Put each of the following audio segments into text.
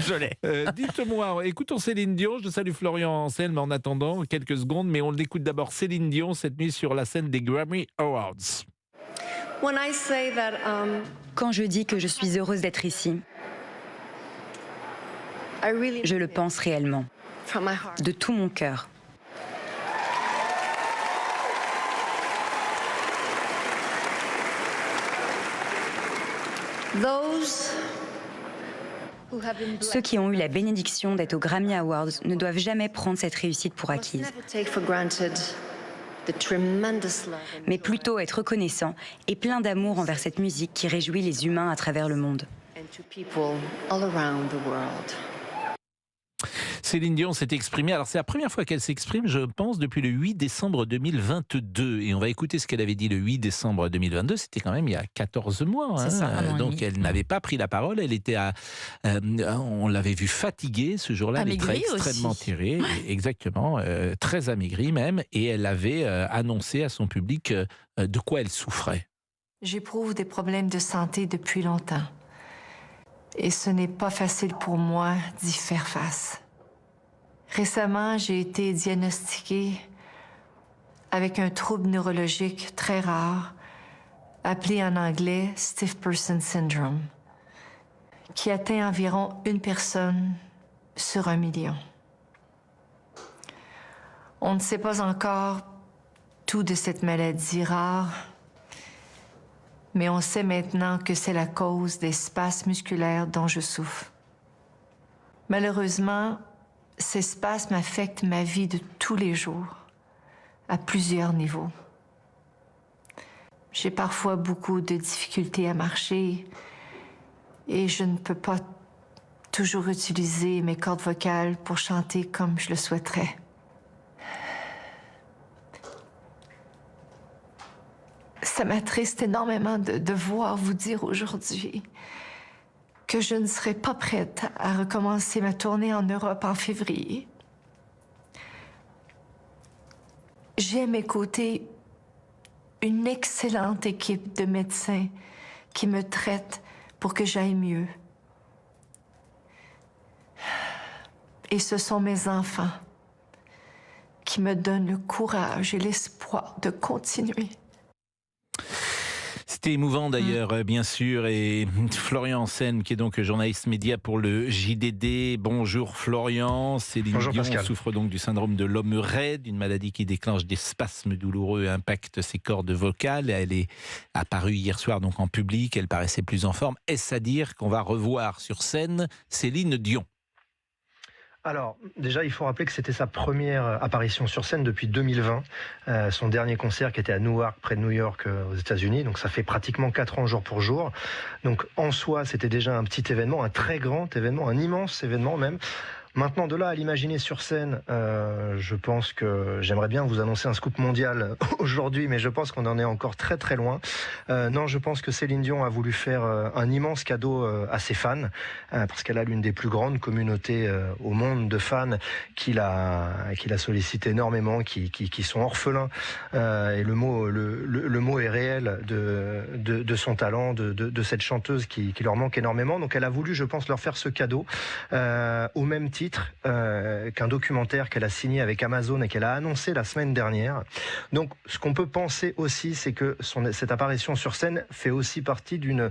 Je l'ai. Dites-moi, écoutons Céline Dion. Je salue Florian Anselme en attendant quelques secondes, mais on écoute d'abord Céline Dion cette nuit sur la scène des Grammy Awards. Quand je dis que je suis heureuse d'être ici, je le pense réellement, de tout mon cœur. Ceux qui ont eu la bénédiction d'être aux Grammy Awards ne doivent jamais prendre cette réussite pour acquise, mais plutôt être reconnaissants et plein d'amour envers cette musique qui réjouit les humains à travers le monde. Céline Dion s'est exprimée. Alors, c'est la première fois qu'elle s'exprime, je pense, depuis le 8 décembre 2022. Et on va écouter ce qu'elle avait dit le 8 décembre 2022. C'était quand même il y a 14 mois. C'est ça, un an et donc, demi. elle n'avait pas pris la parole. Elle était on l'avait vue fatiguée ce jour-là. Elle était Amaigrie extrêmement aussi. tirée. Exactement. Très amaigrie même. Et elle avait annoncé à son public de quoi elle souffrait. J'éprouve des problèmes de santé depuis longtemps. Et ce n'est pas facile pour moi d'y faire face. Récemment, j'ai été diagnostiquée avec un trouble neurologique très rare, appelé en anglais Stiff Person Syndrome, qui atteint environ une personne sur 1 million. On ne sait pas encore tout de cette maladie rare, mais on sait maintenant que c'est la cause des spasmes musculaires dont je souffre. Malheureusement, ces spasmes affectent ma vie de tous les jours, à plusieurs niveaux. J'ai parfois beaucoup de difficultés à marcher et je ne peux pas toujours utiliser mes cordes vocales pour chanter comme je le souhaiterais. Ça m'attriste énormément de devoir vous dire aujourd'hui que je ne serai pas prête à recommencer ma tournée en Europe en février. J'ai à mes côtés une excellente équipe de médecins qui me traitent pour que j'aille mieux. Et ce sont mes enfants qui me donnent le courage et l'espoir de continuer. C'était émouvant d'ailleurs, bien sûr, et Florian Anselme, qui est donc journaliste média pour le JDD. Bonjour Florian, Céline Bonjour Dion Pascal. souffre donc du syndrome de l'homme raide, une maladie qui déclenche des spasmes douloureux et impacte ses cordes vocales. Elle est apparue hier soir donc en public, elle paraissait plus en forme. Est-ce à dire qu'on va revoir sur scène Céline Dion ? Alors, déjà, il faut rappeler que c'était sa première apparition sur scène depuis 2020. Son dernier concert qui était à Newark, près de New York, aux États-Unis. Donc, ça fait pratiquement 4 ans jour pour jour. Donc, en soi, c'était déjà un petit événement, un très grand événement, un immense événement même. Maintenant, de là à l'imaginer sur scène, je pense que j'aimerais bien vous annoncer un scoop mondial aujourd'hui, mais je pense qu'on en est encore très très loin. Non, je pense que Céline Dion a voulu faire un immense cadeau à ses fans, parce qu'elle a l'une des plus grandes communautés au monde de fans qu'il a sollicité énormément, qui sont orphelins. Et le mot est réel de son talent, de cette chanteuse qui leur manque énormément. Donc elle a voulu, je pense, leur faire ce cadeau au même titre qu'un documentaire qu'elle a signé avec Amazon et qu'elle a annoncé la semaine dernière. Donc ce qu'on peut penser aussi, c'est que cette apparition sur scène fait aussi partie d'une,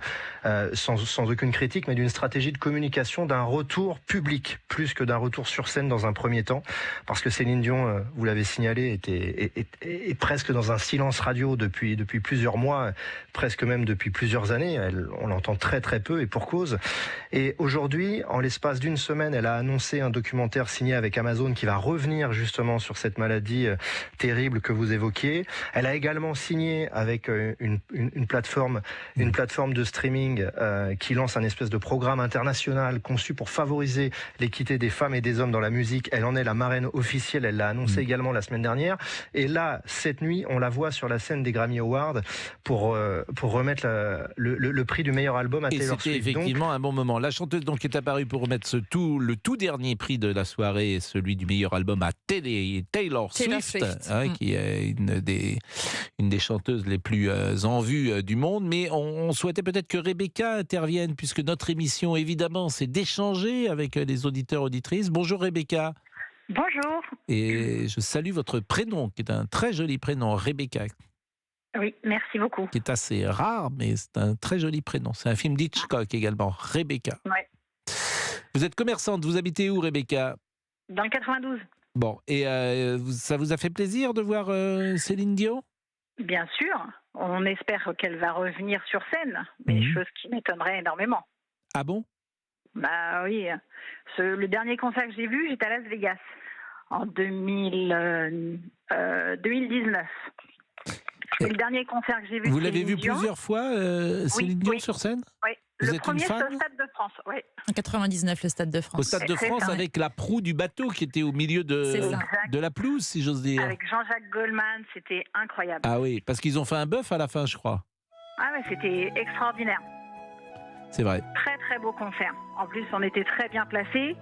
sans aucune critique, mais d'une stratégie de communication d'un retour public, plus que d'un retour sur scène dans un premier temps, parce que Céline Dion, vous l'avez signalé, est presque dans un silence radio depuis plusieurs mois, presque même depuis plusieurs années. On l'entend très très peu et pour cause. Et aujourd'hui, en l'espace d'une semaine, elle a annoncé un documentaire signé avec Amazon qui va revenir justement sur cette maladie terrible que vous évoquiez. Elle a également signé avec une plateforme de streaming qui lance un espèce de programme international conçu pour favoriser l'équité des femmes et des hommes dans la musique. Elle en est la marraine officielle, elle l'a annoncé également la semaine dernière. Et là, cette nuit, on la voit sur la scène des Grammy Awards pour remettre le prix du meilleur album à Et Taylor c'était Swift. effectivement un bon moment. La chanteuse donc est apparue pour remettre le tout dernier dernier prix de la soirée est celui du meilleur album à Taylor Swift. Qui est une des chanteuses les plus en vue du monde. Mais on souhaitait peut-être que Rebecca intervienne, puisque notre émission, évidemment, c'est d'échanger avec les auditeurs, auditrices. Bonjour Rebecca. Bonjour. Et je salue votre prénom, qui est un très joli prénom, Rebecca. Oui, merci beaucoup. Qui est assez rare, mais c'est un très joli prénom. C'est un film d'Hitchcock également, Rebecca. Ouais. Vous êtes commerçante, vous habitez où Rebecca? Dans le 92. Bon, et ça vous a fait plaisir de voir Céline Dion? Bien sûr, on espère qu'elle va revenir sur scène, mais chose qui m'étonnerait énormément. Ah bon? Bah oui, le dernier concert que j'ai vu, j'étais à Las Vegas en 2019. C'est le dernier concert que j'ai vu. Vous l'avez vu plusieurs fois, Céline Dion, sur scène? Oui. Le premier, c'est au Stade de France. Oui. En 99, le Stade de France. Au Stade de France, avec la proue du bateau qui était au milieu de la pelouse, si j'ose dire. Avec Jean-Jacques Goldman, c'était incroyable. Ah oui, parce qu'ils ont fait un bœuf à la fin, je crois. Ah ouais, c'était extraordinaire. C'est vrai. Très très beau concert. En plus, on était très bien placés.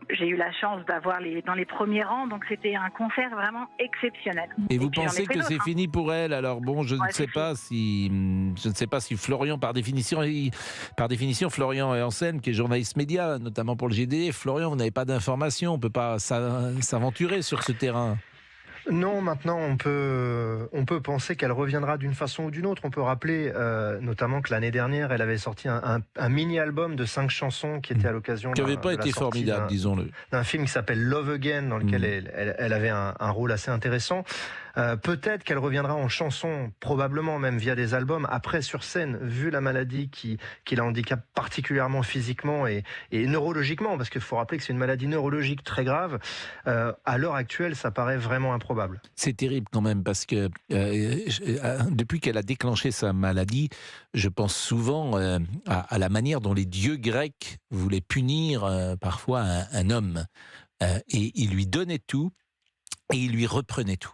J'ai eu la chance d'avoir dans les premiers rangs, donc c'était un concert vraiment exceptionnel. Et vous pensez que c'est fini pour elle? Alors bon, je ne sais pas si Florian, par définition, Florian est en scène, qui est journaliste média, notamment pour le GD. Florian, vous n'avez pas d'informations, on ne peut pas s'aventurer sur ce terrain. Non, maintenant on peut penser qu'elle reviendra d'une façon ou d'une autre. On peut rappeler notamment que l'année dernière, elle avait sorti un mini-album de 5 chansons qui était à l'occasion qui n'avait pas été formidable, disons-le, d'un film qui s'appelle Love Again, dans lequel elle avait un rôle assez intéressant. Peut-être qu'elle reviendra en chanson, probablement même via des albums, après sur scène, vu la maladie qui la handicape particulièrement physiquement et neurologiquement, parce qu'il faut rappeler que c'est une maladie neurologique très grave. À l'heure actuelle, ça paraît vraiment improbable. C'est terrible quand même, parce que depuis qu'elle a déclenché sa maladie, je pense souvent à la manière dont les dieux grecs voulaient punir parfois un homme. Et ils lui donnaient tout et ils lui reprenaient tout.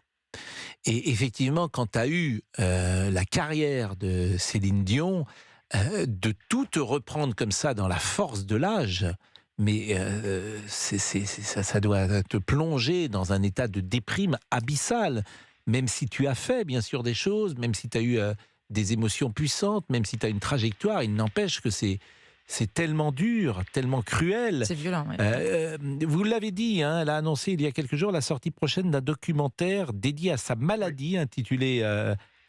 Et effectivement, quand tu as eu la carrière de Céline Dion, de tout te reprendre comme ça dans la force de l'âge, mais ça doit te plonger dans un état de déprime abyssale, même si tu as fait bien sûr des choses, même si tu as eu des émotions puissantes, même si tu as une trajectoire, il n'empêche que c'est tellement dur, tellement cruel. C'est violent, oui. Vous l'avez dit, hein, elle a annoncé il y a quelques jours la sortie prochaine d'un documentaire dédié à sa maladie, intitulé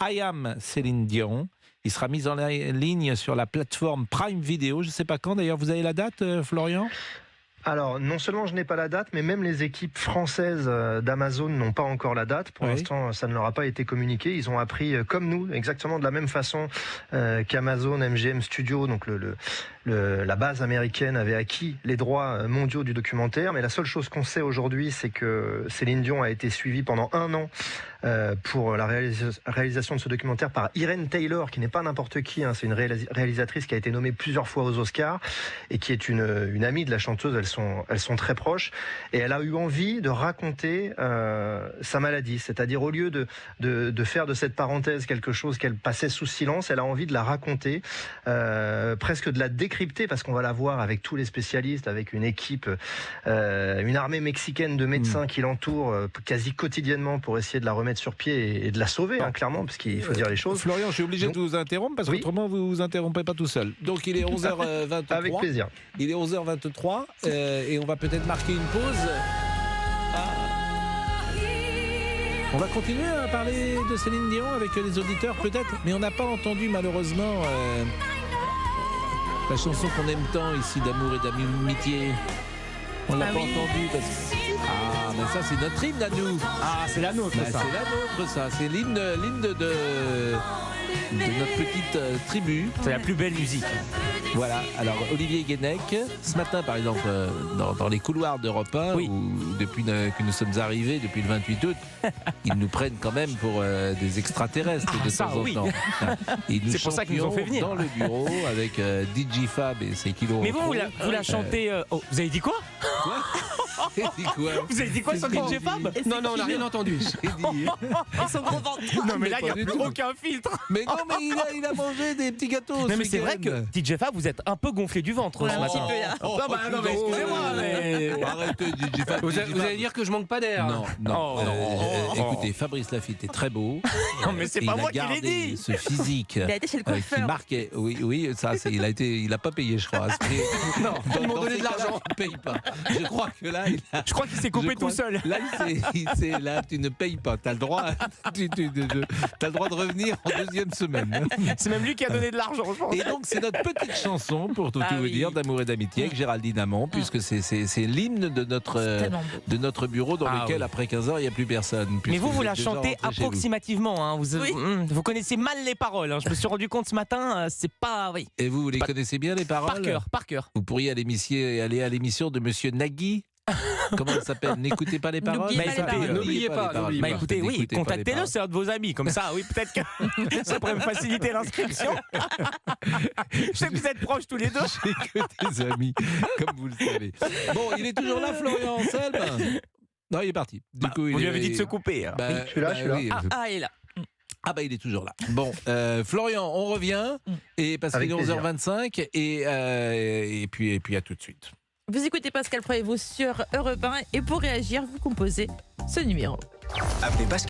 I Am Céline Dion. Il sera mis en ligne sur la plateforme Prime Video. Je ne sais pas quand, d'ailleurs. Vous avez la date, Florian ? Alors, non seulement je n'ai pas la date, mais même les équipes françaises d'Amazon n'ont pas encore la date. Pour l'instant, ça ne leur a pas été communiqué. Ils ont appris, comme nous, exactement de la même façon qu'Amazon, MGM Studio, donc la base américaine, avait acquis les droits mondiaux du documentaire. Mais la seule chose qu'on sait aujourd'hui, c'est que Céline Dion a été suivie pendant 1 an pour la réalisation de ce documentaire par Irene Taylor, qui n'est pas n'importe qui, hein. C'est une réalisatrice qui a été nommée plusieurs fois aux Oscars et qui est une amie de la chanteuse. Elles sont très proches, et elle a eu envie de raconter sa maladie, c'est-à-dire au lieu de faire de cette parenthèse quelque chose qu'elle passait sous silence, elle a envie de la raconter, presque de la décrypter, parce qu'on va la voir avec tous les spécialistes, avec une équipe, une armée mexicaine de médecins qui l'entourent quasi quotidiennement pour essayer de la remettre sur pied et de la sauver, hein, clairement, parce qu'il faut dire les choses. Florian, je suis obligé de vous interrompre, parce qu'autrement vous vous interrompez pas tout seul. Donc il est 11h23. Avec plaisir. Il est 11h23 et on va peut-être marquer une pause. On va continuer à parler de Céline Dion avec les auditeurs peut-être, mais on n'a pas entendu malheureusement la chanson qu'on aime tant ici, d'amour et d'amitié. On l'a pas entendu parce que... Ah, mais ça c'est notre hymne à nous. Ah, c'est la nôtre, ça. C'est la nôtre, ça. C'est l'hymne de notre petite tribu. C'est la plus belle musique. Voilà, alors Olivier Guénec, ce matin par exemple, dans les couloirs d'Europe 1, où depuis que nous sommes arrivés, depuis le 28 août, ils nous prennent quand même pour des extraterrestres de temps en temps. C'est pour ça qu'ils nous ont fait venir. Dans le bureau avec DJ Fab et ses kilos. Mais vous la chantez... vous avez dit quoi ? J'ai dit quoi? Vous avez dit quoi sur DJ Fab? Et Non, c'est non, on n'a qui, rien entendu. J'ai dit. Son grand ventre. Non, mais là, il n'y a pas du plus tout. aucun filtre. Mais non, mais il a mangé des petits gâteaux. Non, ce mais c'est vrai week-end. que DJ Fab, vous êtes un peu gonflé du ventre Ouais, ce un matin. petit peu, là. Oh, Non, bah, non, mais excusez-moi, mais. Arrêtez, DJ Fab. Vous DJ allez Fab. dire que je manque pas d'air. Non, non. Oh, non. Écoutez, Fabrice Lafitte est très beau. Non, mais c'est Et pas il a moi qui l'ai gardé dit. Ce physique. Il a été chez le Qui coiffeur. marquait, oui, ça, il a pas payé, je crois. Non, ils m'ont donné de l'argent. Il paye pas. Je crois que là, Je crois qu'il s'est coupé tout seul. Là, là, tu ne payes pas. T'as le droit, t'as le droit de revenir en deuxième semaine. C'est même lui qui a donné de l'argent, je pense. Et donc, c'est notre petite chanson, pour tout Ah vous oui. dire, d'amour et d'amitié, avec Géraldine Amont, puisque c'est l'hymne de Tellement beau. notre bureau dans Ah lequel, oui. après 15 heures, il n'y a plus personne. Mais puisque vous êtes la déjà chantez rentrés chez vous. approximativement. Hein. Oui. Vous connaissez mal les paroles. Hein. Je me suis rendu compte ce matin, c'est pas. Oui. Et vous les Pas- connaissez bien, les paroles? Par cœur. Vous pourriez aller à l'émission de Monsieur Nagui. Comment elle s'appelle? N'écoutez pas les paroles. N'oubliez pas les paroles. N'oubliez pas, les paroles. n'oubliez Bah pas. écoutez, oui, N'écoutez pas les contactez-le, paroles. c'est un de vos amis. Comme ça, oui, peut-être que ça pourrait me faciliter l'inscription. Je sais que vous êtes proches tous les deux. J'ai que des amis, comme vous le savez. Bon, il est toujours là, Florian Anselme? Non, il est parti. Du coup, Vous il lui est- avez dit de se couper. Hein. Bah, Je suis là, je suis là. oui. Il est là. Ah bah il est toujours là. Bon, Florian, on revient et parce qu'il Avec est plaisir. 11h25 et puis à tout de suite. Vous écoutez Pascal Pro et vous sur Europe 1 et pour réagir, vous composez ce numéro. Appelez Pascal.